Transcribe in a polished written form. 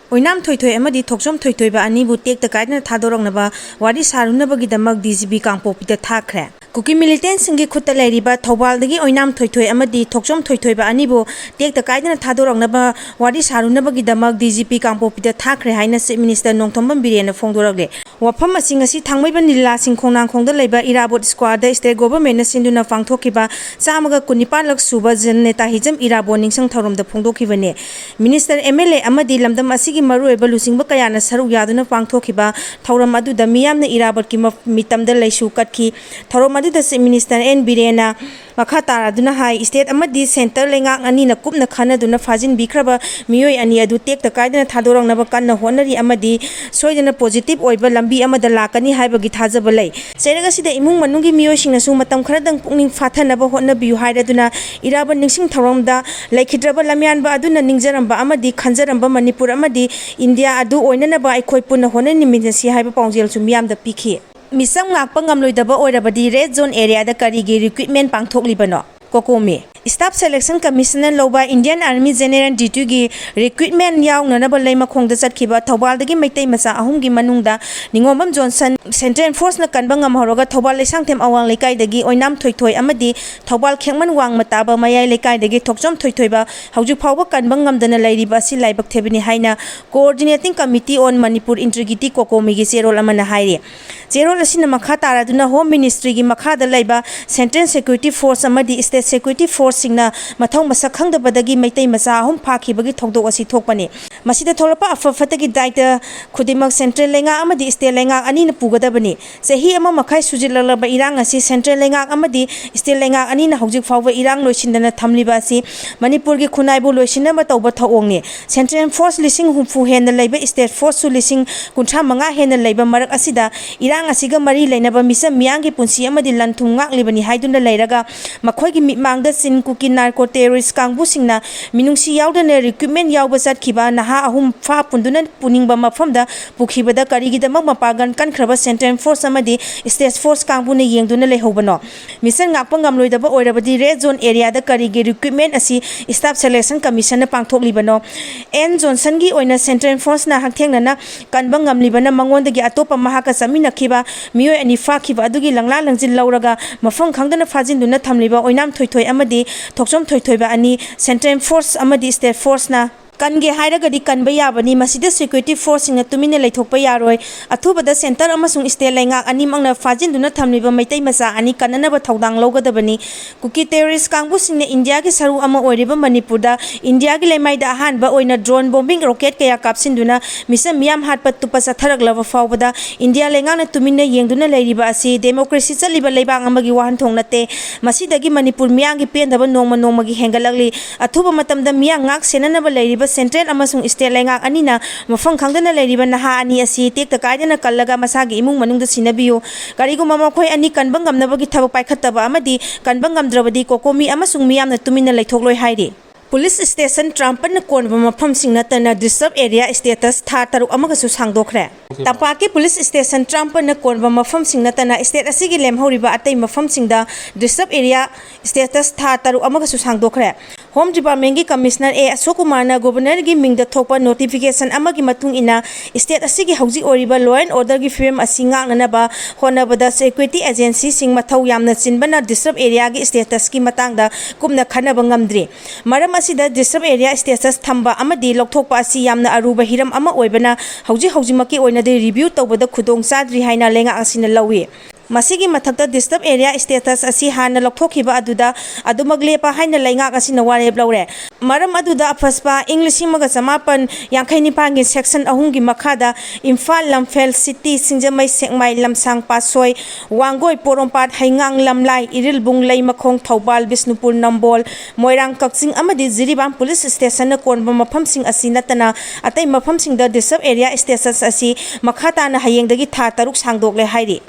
Oinam Toitoi Amadi Toksom Toitoi ba Anibu take the Kaidana Tadorangaba, Wadi Sarunabagidamag DGP kangpokpi thakhre. Kuki militants singi khutta lairiba Thobaldagi Oinam Toitoi Amadi Toksom Toitoi ba Anibu take the Kaidana Thadorangnaba, Wadi Sarunabagidamag DGP kangpokpi thakhre haina Chief Minister Nongthombam Birena Phongdoragre. Wafam asingasi thangmaiba nila singkhongnang khongda leiba Irabot squad da state government na sinduna phangthokiba chamaga kunipan lak suba jen neta hijam Irabot ningsang thoromda phongdokhibane. Minister MLA amadi lamdam asigi marueba lusingba kayana saru yaduna phangthokiba thoram aduda miyamna Irabot ki mitamda leisu katki thorom aduda Chief Minister N Birena makha taraduna hai state amadi center lenga ani na kupna khana duna fajin bikraba miyoi ani adu tek ta kaidana thadorang naba kanna honari amadi soidana positive oiba lambi amada lakani haibagi thajaba lei serega sida imung manungi miyoi singna su matam kharadang pungning fathanaba honna biu haidaduna Iraba ningsing thoramda laikhidraba lamyan ba aduna ningjaramba amadi khanjaramba Manipur amadi India adu oinana ba aikoi punna honani minjasi haiba paungjel su miyamda pikhi misam ngakpa ngamloidaba oirabadi red zone area da karigi recruitment pangthoklibano Kokomi Staff Selection Commissioner Loba Indian Army General D2 gi recruitment yaungnana ba leima khongda chatkhiba Thobaldagi maitai macha ahumgi manungda Ningomam Johnson Central Force na kanba ngamhoroga Thobal lesangthem awang lekai dagi Oinam Thoithoi amadi Thobal khengman wang mataba mayai lekai dagi Thokchom Thoithoi ba hauju phawba kanba ngamdana lairiba si laibak thebini haina Coordinating Committee on Manipur Integrity Kokomi gi serol amana hairi Zerol asina makha taraduna Home Ministry gi makha da laiba Central Security Force amadi State Security Force singna mathong masak khangdabadagi maitai macha ahum phakibagi thokdok asi thokpani masida tholapa afafatagi daita khudimak central lenga amadi state lenga ani na pugadabani chahi ama makhai sujilalaba irang asi central lenga amadi state lenga ani na hojik fawba irang loisindana thamliba asi Manipur gi khunaibu loisinama tawba thawongni Central Force lising humfu hena leiba state force su lising kuntha manga hena leiba marak asida irang asiga mari leinaba misam miyangi punsi amadi lanthum ngaklibani haiduna leiraga makhoi gi mangda sin Kuki narco terrorist kangbu singna minungsi yaudana recruitment yauba chatkhiba naha ahum fa punduna puningba mafamda pukhibada karigi damak mapagan kankraba Central Force amadi State Force kangbu ne yengduna lehobano mission ngakpa ngamloidaba oirabadi red zone area da karigi recruitment asi Staff Selection Commission na pangthoklibano N Johnson gi oina Central Force na hakthengnana kanba ngamlibana mangondagi atopa mahaka samina khiba miyoi ani fa khiba adugi langla langjin lauraga mafam khangdana fajinduna thamliba Oinam Thoithoi amadi Toksom Thoithoi ba ani Central Force amadi State Force na kange hairagadi kanba yabani masida security force inga tumina leithokpa yaroi athubada center amasung state lenga ani mangna fajinduna thamliba maitai macha ani kananaba thodang logadabani Kuki terrorist kangbu singna India gi saru ama oiriba Manipur da India gi lemai da hanba oina drone bombing rocket kaya kapsinduna misam miyam hatpa tupa satharaglaba fawbada India lenga na tumina yengduna leiriba asi democracy chaliba leibang amagi wahan thongnate masidagi Manipur miyangi pendaba nongma gi hengalagli athuba matamda miyang ngak senanaba leiriba Central amasung state lenga anina mafang khangdana leiriba naha ani asi tek ta kaidana kallaga masagi imung manungda sinabiyo kariguma makhoi ani kanbang ngamnabagi thabak paikhattaba amadi kanbang ngamdrabadi kokomi amasung miyamna tumina leithokloi hairi Police Station Trampan konba mafam singna tana disturb area status tha taruk amagasu sangdokre Tapaki Police Station Trampan konba mafam singna tana state asigi lemhoriba atai mafam singda disturb area status tha taruk amagasu sangdokre Home Department gi Commissioner A Asokumar na Governor gi mingda thokpa notification amagi matung ina state asigi hauji oriba law and order gi firm asinga nanaba honabada security agency sing mathau yamna chinbana disturb area gi status ki matangda kumna khanaba ngamdri maram asida disturb area status thamba amadi lokthokpa asi yamna aruba hiram ama oibana hauji maki oina de review tawbada khudong sadri haina lenga asina lawi Masigi mathakta disturb area status asi hana lokthokiba aduda adumaglepa haina lainga asina wareb lawre maram aduda afaspa English maga samapan yangkhaini pangi section ahungi makhada Imphal Lamphel City Singjamai Sekmai Lamsang Pasoi Wangoi Porompat Haingang Lamlai Irilbung Laimakhong Thobal Bisnupur Nambol Moirang Kaksing amadi Ziribam Police Station na konba mafam sing asi natana atai mafam sing da disturb area status asi makhata na hayengdagi tha taruk sangdokle hairi